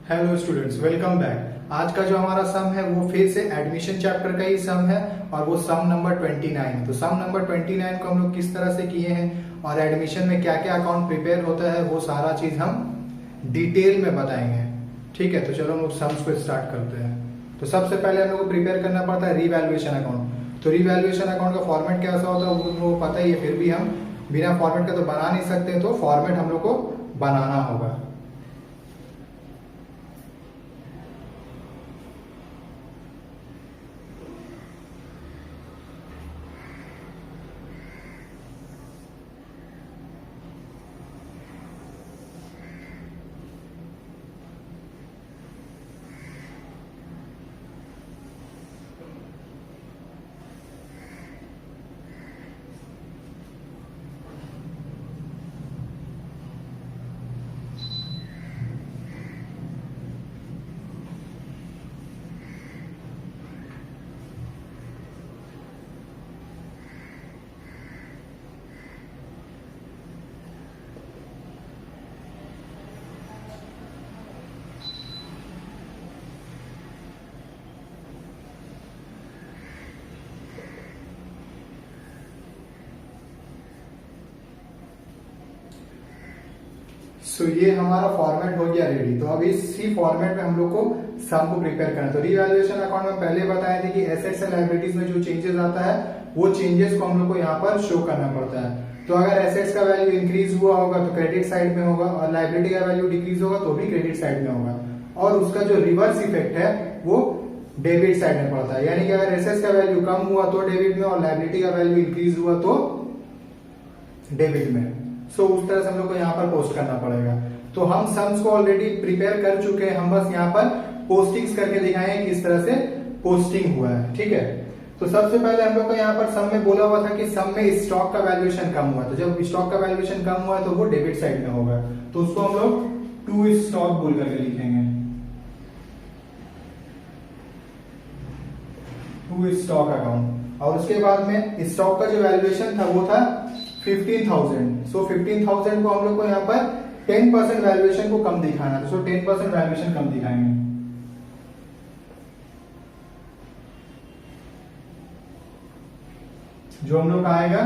Hello students, welcome back. आज का जो हमारा सम है वो फिर से एडमिशन चैप्टर का ही सम है और वो सम नंबर 29 है। तो सम नंबर 29 को हम लोग किस तरह से किए हैं और एडमिशन में क्या क्या अकाउंट प्रिपेयर होता है वो सारा चीज हम डिटेल में बताएंगे। ठीक है, तो चलो हम लोग सम्स को स्टार्ट करते हैं। तो सबसे पहले हम लोग को प्रिपेयर करना पड़ता है रीवैल्यूएशन अकाउंट। तो रीवैल्यूएशन अकाउंट का फॉर्मेट कैसा होता है वो पता ही है, फिर भी हम बिना फॉर्मेट का तो बना नहीं सकते, तो फॉर्मेट हम लोग को बनाना होगा। ये हमारा फॉर्मेट हो गया रेडी। तो अब इसी फॉर्मेट में हम लोग को सम को प्रिपेयर करना है। तो रीवैल्यूएशन अकाउंट में पहले बताए थे कि एसेट्स एंड लायबिलिटीज में जो चेंजेस आता है वो चेंजेस को हम लोग को यहाँ पर शो करना पड़ता है। तो अगर एसेट्स का वैल्यू इंक्रीज हुआ होगा तो क्रेडिट साइड में होगा, और लायबिलिटी का वैल्यू डिक्रीज होगा तो भी क्रेडिट साइड में होगा, और उसका जो रिवर्स इफेक्ट है वो डेबिट साइड में पड़ता है। यानी कि अगर एसेट्स का वैल्यू कम हुआ तो डेबिट में, और लायबिलिटी का वैल्यू इंक्रीज हुआ तो डेबिट में। उस तरह से हम लोग को यहाँ पर पोस्ट करना पड़ेगा। तो हम सम्स को ऑलरेडी प्रिपेयर कर चुके हैं, हम बस यहाँ पर पोस्टिंग्स करके दिखाएंगे किस तरह से पोस्टिंग हुआ है। ठीक है, तो सबसे पहले हम लोग को यहाँ पर सम में बोला हुआ था कि सम में स्टॉक का वैल्यूएशन कम हुआ। तो जब स्टॉक का वैल्यूएशन कम हुआ तो वो डेबिट साइड में होगा, तो उसको हम लोग टू स्टॉक बोल करके लिखेंगे, टू स्टॉक अकाउंट। और उसके बाद में स्टॉक का जो वैल्यूएशन था वो था 15,000। 15,000 को हम लोग को यहाँ पर 10% वैल्यूएशन को कम दिखाना है, तो 10% वैल्यूएशन कम दिखाएंगे। जो हम लोग का आएगा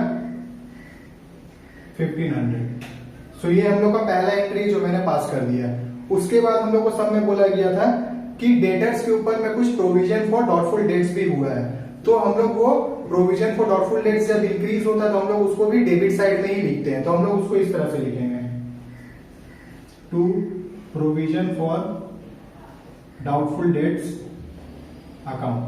1500। ये हम लोग का पहला एंट्री जो मैंने पास कर दिया। उसके बाद हम लोग को सब में बोला गया था कि डेटर्स के ऊपर में कुछ प्रोविजन फॉर डॉटफुल डेट्स भी हुआ है। तो हम लोग वो प्रोविजन फॉर डॉटफुल डेट्स जब इंक्रीज होता है तो हम लोग उसको भी डेबिट साइड में ही लिखते हैं। तो हम लोग उसको इस तरह से लिखेंगे, to provision for doubtful debts account.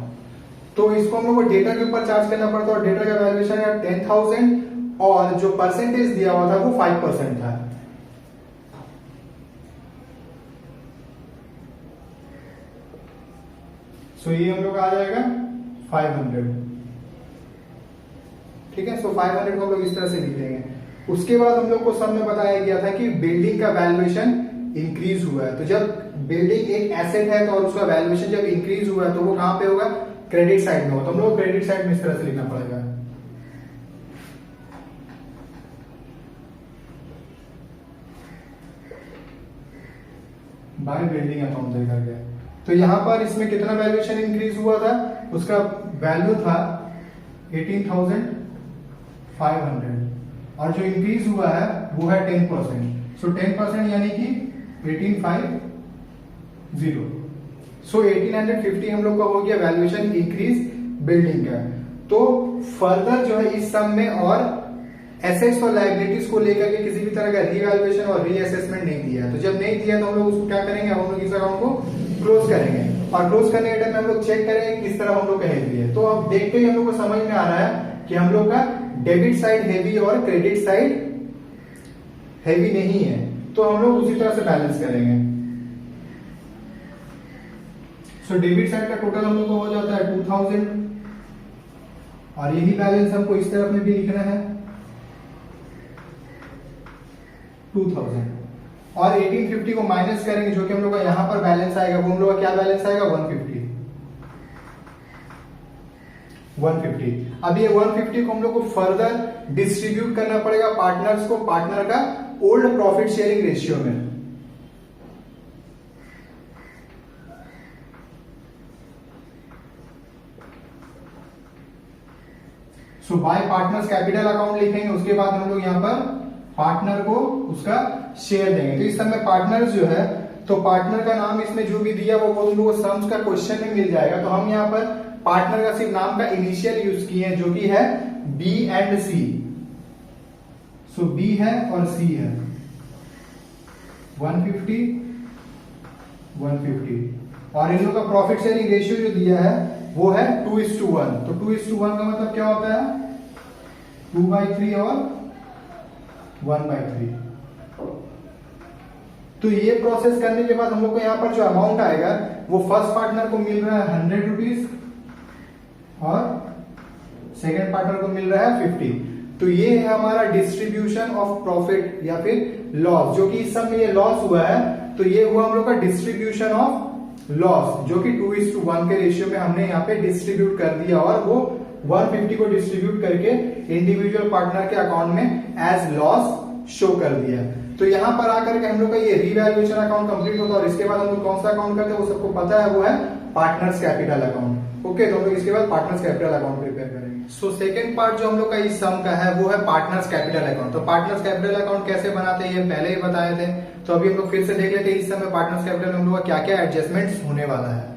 तो इसको हम लोग को डेटा के ऊपर चार्ज करना पड़ता है, और डेटा का वैल्यूएशन है 10,000 और जो परसेंटेज दिया हुआ था वो 5% था। ये हम लोग आ जाएगा 500। ठीक है, 500 को हम लोग इस तरह से लिख देंगे। उसके बाद हम लोग को सब में बताया गया था कि बिल्डिंग का वैल्यूएशन इंक्रीज हुआ है। तो जब बिल्डिंग एक एसेट है तो और उसका वैल्यूएशन जब इंक्रीज हुआ है तो वो कहां पे होगा, क्रेडिट साइड में होगा। तो हम लोग क्रेडिट साइड में इस तरह से लिखना पड़ेगा, बाय बिल्डिंग अकाउंट दे करके। तो यहां पर इसमें कितना वैल्यूएशन इंक्रीज हुआ था, उसका वैल्यू था 18,500, और जो इंक्रीज हुआ है वो है 10%। 10% यानी कि 1850। 1850 हम लोग का हो गया वैल्यूएशन इंक्रीज बिल्डिंग का। तो फर्दर जो है इस सम में और एसेट्स और लायबिलिटीज को लेकर के किसी भी तरह का रीवैल्यूएशन और रीअसेसमेंट नहीं दिया। तो जब नहीं दिया तो हम लोग उसको क्या करेंगे, हम लोग इस अकाउंट को क्लोज करेंगे, और क्लोज करने के टाइम में हम लोग चेक करेंगे किस तरह हम लोग का हेवी है। तो अब देख के ही हम लोग को समझ में आ रहा है कि हम लोग का डेबिट साइड हेवी और क्रेडिट साइड हेवी नहीं है, तो हम लोग उसी तरह से बैलेंस करेंगे। डेबिट साइड का टोटल हम लोग को हो जाता है 2000, और यही बैलेंस हमको इस तरफ में भी लिखना है 2000, और 1850 को माइनस करेंगे, जो कि हम लोग का यहाँ पर बैलेंस आएगा वो हम लोग का क्या बैलेंस आएगा, 150। अब ये 150 को हम लोग को फर्दर डिस्ट्रीब्यूट करना पड़ेगा पार्टनर्स को, पार्टनर का ओल्ड प्रॉफिट शेयरिंग रेशियो में। सो बाय पार्टनर्स कैपिटल अकाउंट लिखेंगे, उसके बाद हम लोग यहाँ पर पार्टनर को उसका शेयर देंगे। तो इस समय पार्टनर्स जो है, तो पार्टनर का नाम इसमें जो भी दिया वो तुम लोग को सम्स का क्वेश्चन में मिल जाएगा। तो हम यहाँ पर पार्टनर का सिर्फ नाम का इनिशियल यूज किए हैं, जो कि है B and C. So B है और सी है, 150 150, और इन लोगों का प्रॉफिट शेयरिंग रेशियो जो दिया है वो है 2:1। तो 2:1 का मतलब क्या होता है, 2/3 और 1/3। तो ये प्रोसेस करने के बाद हम लोग को यहाँ पर जो अमाउंट आएगा वो फर्स्ट पार्टनर को मिल रहा है 100 रुपीज और सेकेंड पार्टनर को मिल रहा है 50। तो ये है हमारा डिस्ट्रीब्यूशन ऑफ प्रॉफिट या फिर लॉस, जो कि इस समय ये लॉस हुआ है। तो ये हुआ हम लोग का डिस्ट्रीब्यूशन ऑफ लॉस, जो कि 2:1 के रेशियो में हमने यहाँ पे डिस्ट्रीब्यूट कर दिया, और वो 150 को डिस्ट्रीब्यूट करके इंडिविजुअल पार्टनर के अकाउंट में एज लॉस शो कर दिया। तो यहाँ पर आकर के हम लोग का ये रीवैल्यूएशन अकाउंट कंप्लीट होता है, और इसके बाद हम लोग कौन सा अकाउंट करते हैं वो सबको पता है, वो है पार्टनर्स कैपिटल अकाउंट। ओके, तो हम लोग इसके बाद पार्टनर्स कैपिटल अकाउंट प्रिपेयर करेंगे। सो सेकंड पार्ट जो हम लोग का इस सम का है वो है पार्टनर्स कैपिटल अकाउंट। तो पार्टनर्स कैपिटल अकाउंट कैसे बनाते हैं ये पहले ही बताए थे, तो अभी हम लोग फिर से देख लेते हैं इस समय पार्टनर्स कैपिटल में हम लोग का क्या क्या एडजस्टमेंट्स होने वाला है।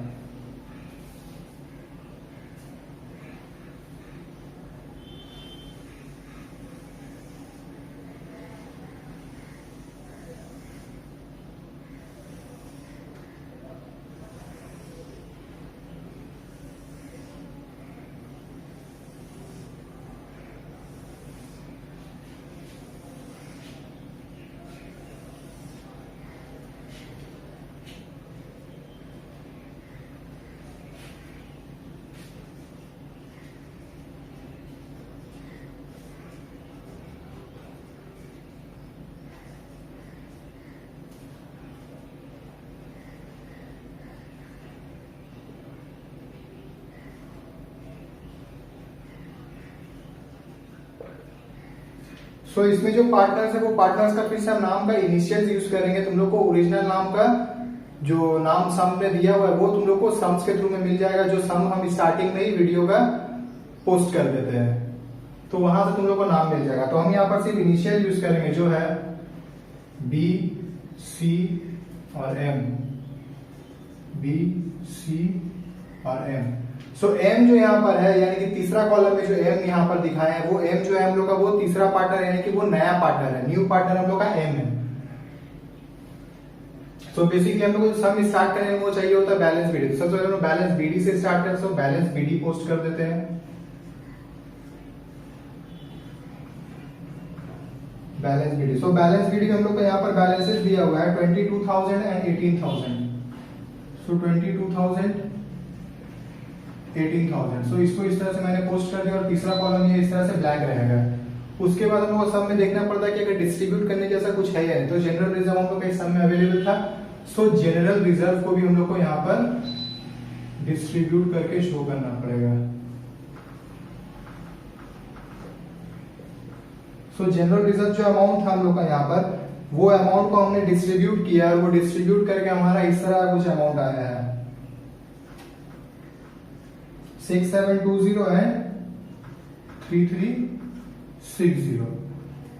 सो इसमें जो पार्टनर्स है वो पार्टनर्स का फिर से हम नाम का इनिशियल यूज करेंगे। तुम लोग को ओरिजिनल नाम का जो नाम सम में दिया हुआ है वो तुम लोग को सम्स के थ्रू में मिल जाएगा, जो सम हम स्टार्टिंग में ही वीडियो का पोस्ट कर देते हैं, तो वहां से तुम लोग को नाम मिल जाएगा। तो हम यहाँ पर सिर्फ इनिशियल यूज करेंगे, जो है बी, सी और एम, बी, सी और एम। सो एम जो यहाँ पर है, यानी कि तीसरा कॉलम में जो एम यहाँ पर दिखाया है, वो एम जो है हम लोग का वो तीसरा पार्टनर, यानी कि वो नया पार्टनर है, न्यू पार्टनर हम लोग का एम है। सो बेसिकली हम लोग को सम स्टार्ट करने में वो चाहिए होता है बैलेंस बीडी। सबसे पहले हम लोग बैलेंस बीडी से स्टार्ट करें, सो बैलेंस बीडी पोस्ट कर देते हैं। Balance BD, so balance BD में हम लोग को यहाँ पर बैलेंसेस दिया हुआ है 22,000 एंड 18,000। सो 22,000 18,000। सो इसको इस तरह से मैंने पोस्ट कर दिया, और तीसरा कॉलम ये इस तरह से ब्लैंक रहेगा। उसके बाद हम लोग को सब में देखना पड़ता है कि अगर डिस्ट्रीब्यूट करने जैसा कुछ है या नहीं। तो जनरल रिजर्व हम लोग का इस सब में अवेलेबल था, सो जनरल रिजर्व को भी हम लोग को यहाँ पर डिस्ट्रीब्यूट करके शो करना पड़ेगा। सो जनरल रिजर्व जो अमाउंट था हम लोग का यहाँ पर, वो अमाउंट को हमने डिस्ट्रीब्यूट किया, और वो डिस्ट्रीब्यूट करके हमारा इस तरह कुछ अमाउंट आया है 6720 एंड 3360।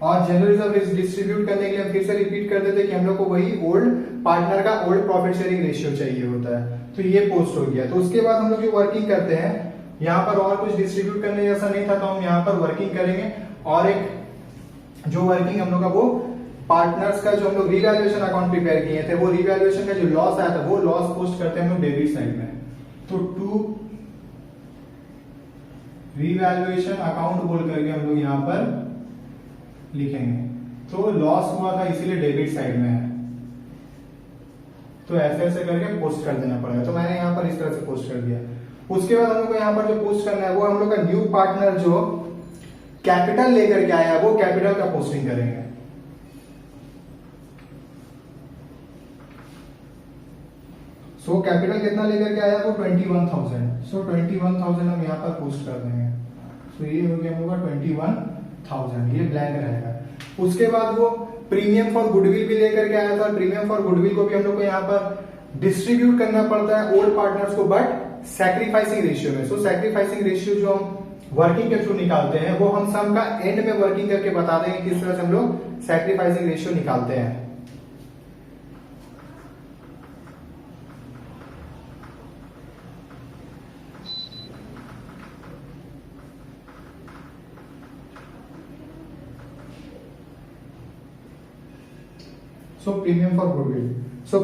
और जनरल रिजर्व डिस्ट्रीब्यूट करने के लिए हम फिर से रिपीट कर देते हैं कि हम लोग को वही ओल्ड पार्टनर का ओल्ड प्रॉफिट शेयरिंग रेशियो चाहिए होता है। तो ये पोस्ट हो गया। तो उसके बाद हम लोग जो वर्किंग करते हैं, यहाँ पर और कुछ डिस्ट्रीब्यूट करने जैसा नहीं था, तो हम यहाँ पर वर्किंग करेंगे। और एक जो वर्किंग हम लोग का वो पार्टनर्स का जो हम लोग रिवैल्यूएशन अकाउंट प्रिपेयर किए थे, वो रिवैल्यूएशन का जो लॉस आया था वो लॉस पोस्ट करते हैं हम लोग डेबिट साइड में। तो टू रिवैल्यूएशन अकाउंट बोल करके हम लोग यहाँ पर लिखेंगे। तो लॉस हुआ था इसीलिए डेबिट साइड में है, तो ऐसे ऐसे करके पोस्ट कर देना पड़ेगा। तो मैंने यहाँ पर इस तरह से पोस्ट कर दिया। उसके बाद हम लोग को यहाँ पर जो पोस्ट करना है वो हम लोग का न्यू पार्टनर जो कैपिटल लेकर के आया है वो कैपिटल का पोस्टिंग करेंगे। सो कैपिटल कितना लेकर के आया वो 21,000। सो 21,000 हम यहाँ पर पोस्ट कर देंगे। सो ये हो गया हम लोग का 21,000, ये ब्लैंक रहेगा। उसके बाद वो प्रीमियम फॉर गुडविल भी लेकर के आया था। प्रीमियम फॉर गुडविल को भी हम लोग को यहाँ पर डिस्ट्रीब्यूट करना पड़ता है ओल्ड पार्टनर्स को, बट सैक्रिफाइसिंग रेशियो में। सो सैक्रिफाइसिंग रेशियो जो हम वर्किंग के थ्रू निकालते हैं, वो हम सम का एंड में वर्किंग करके बता देंगे किस तरह से हम लोग सैक्रिफाइसिंग रेशियो निकालते हैं। Premium for goodwill,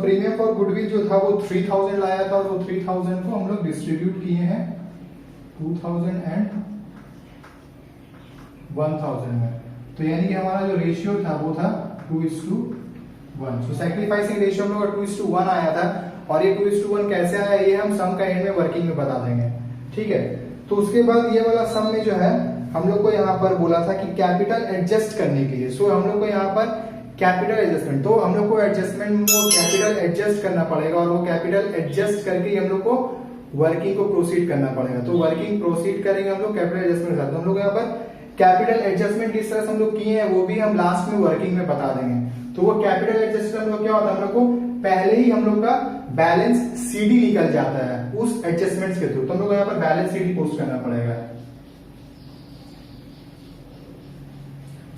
premium for goodwill जो था वो 3000 लाया था, और वो 3000 को हम लोग डिस्ट्रीब्यूट किए हैं 2000 एंड 1000 में, तो यानी कि हमारा जो रेशियो था वो था 2:1। सो सैक्रिफाइसिंग रेशियो हम लोग का 2:1 आया था, और ये 2:1 कैसे आया ये हम सम का एंड में वर्किंग में बता देंगे, ठीक है। तो उसके बाद ये वाला सम में जो है हम लोग को यहाँ पर बोला था कि कैपिटल एडजस्ट करने के लिए, सो हम लोग को यहाँ पर कैपिटल एडजस्टमेंट, तो हम लोग को एडजस्टमेंट में वो कैपिटल एडजस्ट करना पड़ेगा, और वो कैपिटल एडजस्ट करके हम लोग को वर्किंग को प्रोसीड करना पड़ेगा। तो वर्किंग प्रोसीड करेंगे हम लोग कैपिटल एडजस्टमेंट के साथ। तो हम लोग यहाँ पर कैपिटल एडजस्टमेंट किस तरह से हम लोग किए हैं वो भी हम लास्ट में वर्किंग में बता देंगे। तो वो कैपिटल एडजस्टमेंट में क्या होता है, हम लोग को पहले ही हम लोग का बैलेंस सीडी निकल जाता है उस एडजस्टमेंट के थ्रू, तो हम लोग यहाँ पर बैलेंस सीडी पोस्ट करना पड़ेगा।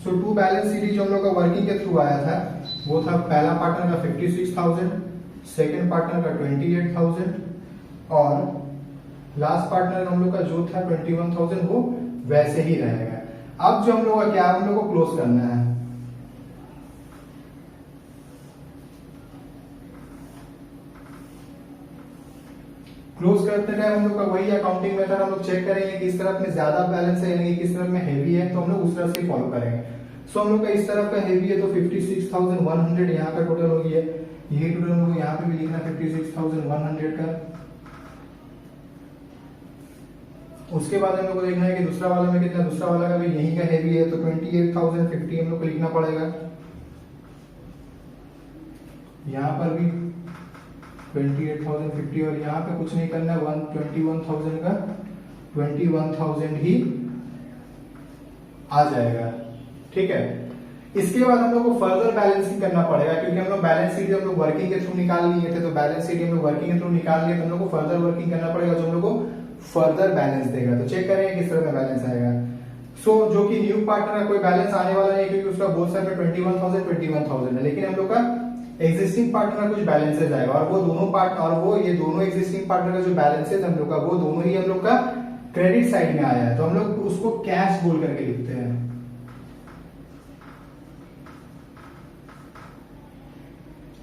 सो टू बैलेंस सीडी जो हम लोग का वर्किंग के थ्रू आया था वो था पहला पार्टनर का 56,000, सेकेंड पार्टनर का 28,000, और लास्ट पार्टनर हम लोग का जो था 21,000 वो वैसे ही रहेगा। अब जो हम लोग का क्या हम लोग को क्लोज करना है, क्लोज करते टाइम हम लोग का वही अकाउंटिंग मेथड हम लोग चेक करेंगे किस तरफ में ज्यादा बैलेंस है यानी कि किस तरफ में हेवी है, तो हम लोग उस तरह से फॉलो करेंगे। सो हम लोग का इस तरफ का हेवी है तो 56,100 यहाँ का टोटल हो गया, ये टोटल हम लोग यहाँ पे भी लिखना 56,100 का। उसके बाद हम लोग को देखना है कि दूसरा वाला में कितना, दूसरा वाला का भी यही का हेवी है तो 28,050 हम लोग को लिखना पड़ेगा। यहाँ पर भी 28,050, और यहाँ पे कुछ नहीं करना, 21,000 का 21,000 ही आ जाएगा, ठीक है। इसके बाद हम लोग को फर्दर बैलेंसिंग करना पड़ेगा, क्योंकि हम लोग बैलेंस शीट हम लोग वर्किंग के थ्रू निकाल लिए थे, तो बैलेंस शीट हम लोग वर्किंग के थ्रू निकाल लिए, तो हम लोग को फर्दर वर्किंग करना पड़ेगा जो हम लोग को फर्दर बैलेंस देगा। तो चेक करेंगे किस तरह का बैलेंस आएगा। सो जो कि न्यू पार्टनर का कोई बैलेंस आने वाला नहीं, क्योंकि उसका बोथ साइड में 21,000 है, लेकिन हम लोग का एग्जिस्टिंग पार्टनर का कुछ बैलेंसेस आएगा, और वो दोनों पार्ट और वो ये दोनों एग्जिस्टिंग पार्टनर का जो बैलेंसेस हम लोग का वो दोनों ही हम लोग का क्रेडिट साइड में आया है, तो हम लोग उसको कैश बोल करके लिखते हैं।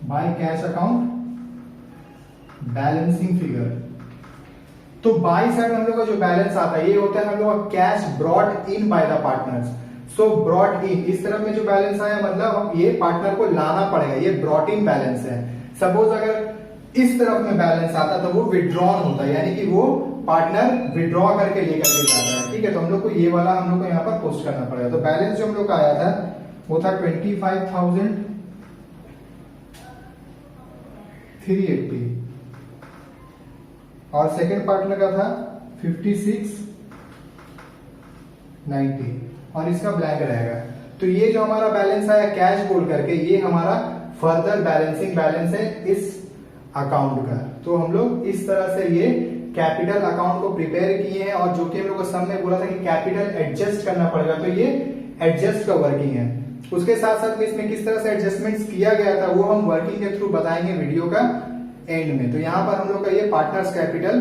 By cash account balancing figure. तो बाई साइड हम लोग का जो बैलेंस आता है ये होता है हम लोग का cash brought in by the partners. So brought in, इस तरफ में जो बैलेंस आया मतलब ये पार्टनर को लाना पड़ेगा, ये ब्रॉट इन बैलेंस है। सपोज अगर इस तरफ में बैलेंस आता तो वो विड्रॉन होता है, यानी कि वो पार्टनर विड्रॉ करके लेकर के जाता है, ठीक है। तो हम लोग को ये वाला हम लोग को यहाँ पर पोस्ट करना पड़ेगा। तो बैलेंस जो हम लोग का आया था वो था 25,380, और सेकेंड पार्टनर का था 56,90, और इसका ब्लैंक रहेगा। तो ये जो हमारा बैलेंस आया कैश बोल करके, ये हमारा फर्दर बैलेंसिंग बैलेंस है इस अकाउंट का। तो हम लोग इस तरह से ये कैपिटल अकाउंट को प्रिपेयर किए हैं, और जो कि हम लोग को सब में बोला था कि कैपिटल एडजस्ट करना पड़ेगा, तो ये एडजस्ट का वर्किंग है। उसके साथ साथ में इसमें किस तरह से एडजस्टमेंट्स किया गया था वो हम वर्किंग के थ्रू बताएंगे वीडियो का एंड में। तो यहाँ पर हम लोग का ये पार्टनर्स कैपिटल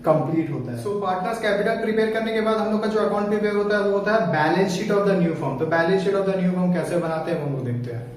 कंप्लीट होता है। सो पार्टनर्स कैपिटल प्रिपेयर करने के बाद हम लोग का जो अकाउंट प्रिपेयर होता है वो होता है balance sheet of the new firm. तो balance sheet of the new firm कैसे बनाते हैं वो हम लोग देखते हैं।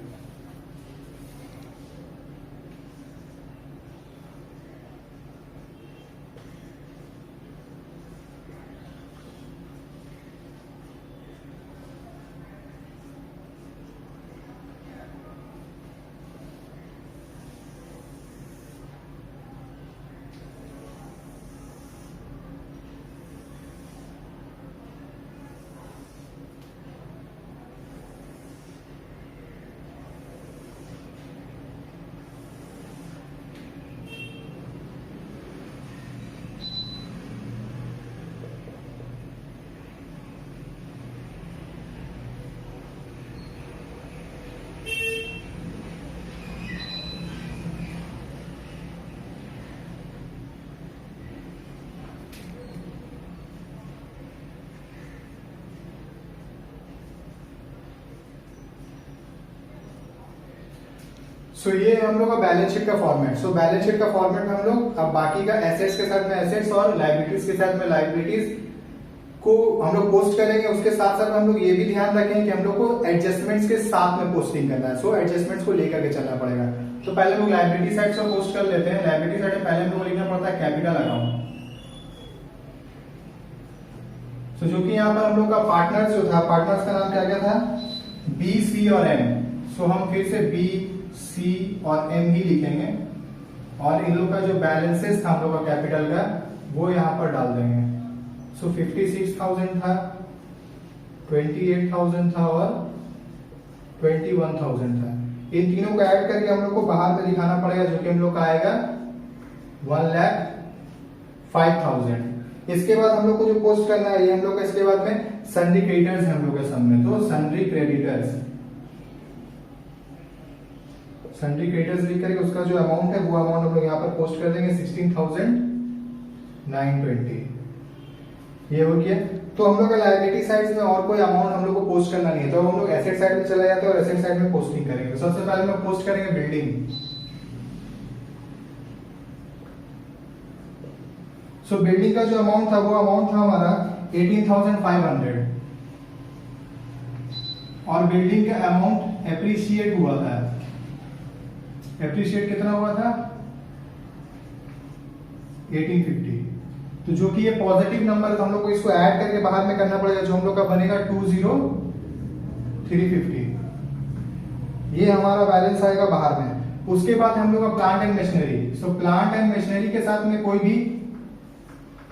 सो ये हम लोग का बैलेंस शीट का फॉर्मेट। सो बैलेंस शीट का फॉर्मेट में हम लोग अब बाकी का एसेट्स के साथ में एसेट्स और लाइबिलिटीज के साथ में लाइबिलिटीज को हम लोग पोस्ट करेंगे। उसके साथ साथ हम लोग ये भी ध्यान रखेंगे कि हम लोग को एडजस्टमेंट्स के साथ में पोस्टिंग करना है। सो एडजस्टमेंट्स को लेकर के चलना पड़ेगा। तो पहले हम लोग लाइबिलिटी साइड से पोस्ट कर लेते हैं। लाइबिलिटी साइड में पहले हम लोग को लिखना पड़ता है कैपिटल अकाउंट। तो जो कि यहाँ पर हम लोग का पार्टनर्स जो था, पार्टनर्स का नाम क्या क्या था, बी, सी और एम। सो हम फिर से बी, सी और एम ही लिखेंगे और इन लोग का जो बैलेंसेस था हम लोग का कैपिटल का वो यहाँ पर डाल देंगे। सो 56,000 था, 28,000 था और 21,000 था। इन तीनों को ऐड करके हम लोग को बाहर में दिखाना पड़ेगा, जो कि हम लोग का आएगा 1,05,000। इसके बाद हम लोग को जो पोस्ट करना है ये हम लोग का इसके बाद में सन्ड्री क्रेडिटर्स है हम लोग के सामने। तो सन्ड्री क्रेडिटर्स लिख करके उसका जो अमाउंट है वो अमाउंट हम लोग यहाँ पर पोस्ट कर देंगे 16,920। ये हो गया। तो हम लोग का लायबिलिटी साइड में और कोई अमाउंट हम लोग को पोस्ट करना नहीं है, तो हम लोग एसेट साइड में चले जाते हैं और एसेट साइड में पोस्टिंग करेंगे। तो सबसे पहले हम लोग पोस्ट करेंगे बिल्डिंग। सो बिल्डिंग का जो अमाउंट था वो अमाउंट था हमारा 18,500 और बिल्डिंग का अमाउंट एप्रिशिएट हुआ था। एप्रिशिएट कितना हुआ था 1850। तो जो कि ये पॉजिटिव नंबर है तो हम लोग को इसको ऐड करके बाहर में करना पड़ेगा, जो हम लोग का बनेगा 20,350। ये हमारा बैलेंस आएगा बाहर में। उसके बाद हम लोग का plant and machinery. So plant and machinery के साथ में कोई भी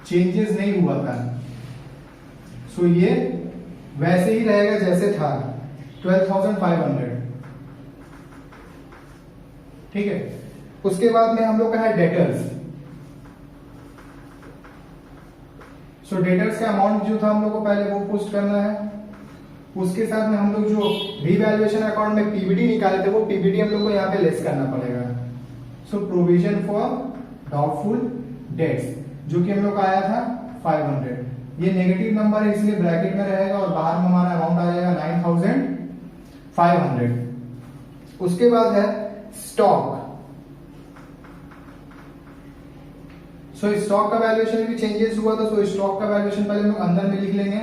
चेंजेस नहीं हुआ था। सो ये वैसे ही रहेगा जैसे था 12,500। ठीक है। उसके बाद में हम लोग का है डेटर्स। सो डेटर्स का अमाउंट जो था हम लोग को पहले वो पोस्ट करना है। उसके साथ में हम लोग जो रीवैल्यूएशन अकाउंट में पीबीटी निकाले थे वो पीबीटी हम लोग को यहाँ पे लेस करना पड़ेगा। So provision for doubtful dates जो कि हम लोग का आया था 500। ये नेगेटिव नंबर है इसलिए ब्रैकेट में रहेगा और बाहर में हमारा अमाउंट आ जाएगा 9,500। उसके बाद है स्टॉक। सो स्टॉक का वैल्यूएशन भी चेंजेस हुआ था। सो स्टॉक का वैल्यूएशन पहले हम लोग अंदर में लिख लेंगे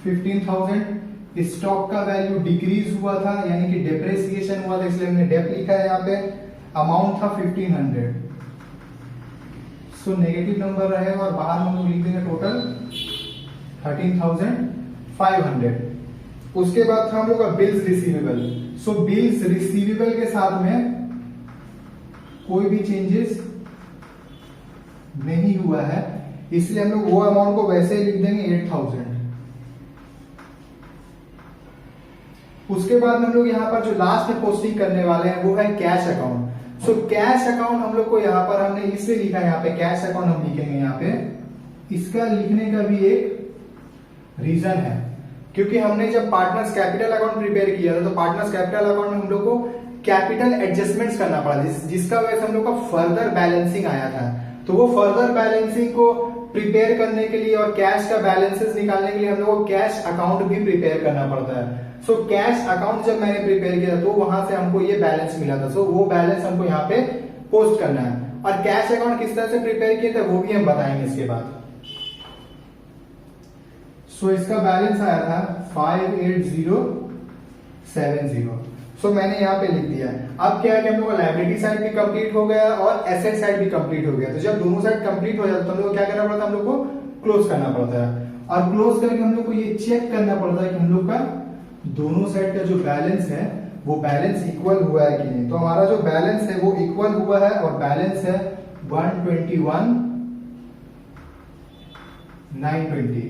15,000। स्टॉक का वैल्यू डिक्रीज हुआ था यानी कि डेप्रिसिएशन हुआ था, इसलिए हमने डेप लिखा है यहाँ पे। अमाउंट था 1,500। सो नेगेटिव नंबर रहेगा और बाहर हम लोग लिख देंगे टोटल 13,500। उसके बाद था हम लोग का बिल्स रिसीवेबल। सो बिल्स रिसीवेबल के साथ में कोई भी चेंजेस नहीं हुआ है, इसलिए हम लोग वो अमाउंट को वैसे ही लिख देंगे 8,000। उसके बाद हम लोग यहाँ पर जो लास्ट में पोस्टिंग करने वाले हैं वो है cash account. So cash account हम लोग को यहाँ पर हमने इसलिए लिखा है, यहाँ पे कैश अकाउंट हम लिखेंगे यहाँ पे। इसका लिखने का भी एक रीजन है, क्योंकि हमने जब पार्टनर्स कैपिटल अकाउंट प्रिपेयर किया था तो पार्टनर्स कैपिटल अकाउंट में हम लोग को कैपिटल एडजस्टमेंट्स करना पड़ा, जिसका वजह से हम लोग का फर्दर बैलेंसिंग आया था। तो वो फर्दर बैलेंसिंग को प्रिपेयर करने के लिए और कैश का बैलेंसेस निकालने के लिए हम लोग को कैश अकाउंट भी प्रिपेयर करना पड़ता है। सो कैश अकाउंट जब मैंने प्रिपेयर किया तो वहां से हमको ये बैलेंस मिला था। सो वो बैलेंस हमको यहाँ पे पोस्ट करना है। और कैश अकाउंट किस तरह से प्रिपेयर किया था वो भी हम बताएंगे इसके बाद। सो इसका बैलेंस आया था 58070। सो मैंने यहाँ पे लिख दिया है। अब क्या है कि हम लोग का लायबिलिटी साइड भी कंप्लीट हो गया और एसेट साइड भी कंप्लीट हो गया। तो जब दोनों साइड कंप्लीट हो जाता तो हम लोग को क्या करना पड़ता है, हम लोग को क्लोज करना पड़ता है। और क्लोज करके हम लोग को ये चेक करना पड़ता है कि हम लोग का दोनों साइड का जो बैलेंस है वो बैलेंस इक्वल हुआ है कि नहीं। तो हमारा जो बैलेंस है वो इक्वल हुआ है और बैलेंस है 121,920।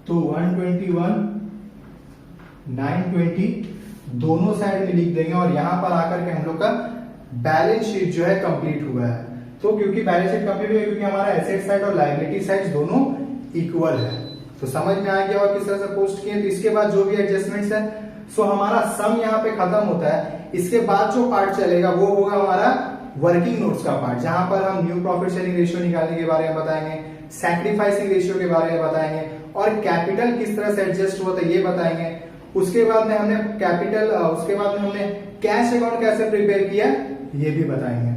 तो 121,920 दोनों साइड में लिख देंगे और यहां पर आकर के हम लोग का बैलेंस शीट जो है कंप्लीट हुआ है। तो क्योंकि बैलेंस शीट कंप्लीट हुआ क्योंकि हमारा एसेट साइड और लायबिलिटी साइड दोनों इक्वल है। तो समझ में आ गया और किस तरह से पोस्ट किए। तो इसके बाद जो भी एडजस्टमेंट्स है सो हमारा सम यहाँ पे खत्म होता है। इसके बाद जो पार्ट चलेगा वो होगा हमारा वर्किंग नोट्स का पार्ट, जहां पर हम न्यू प्रॉफिट शेयरिंग रेशियो निकालने के बारे में बताएंगे, सैक्रिफाइसिंग रेशियो के बारे में बताएंगे और कैपिटल किस तरह से एडजस्ट होता है ये बताएंगे। उसके बाद में हमने कैपिटल, उसके बाद में हमने कैश अकाउंट कैसे प्रिपेयर किया ये भी बताएंगे।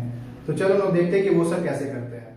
तो चलो लोग देखते हैं कि वो सब कैसे करते हैं।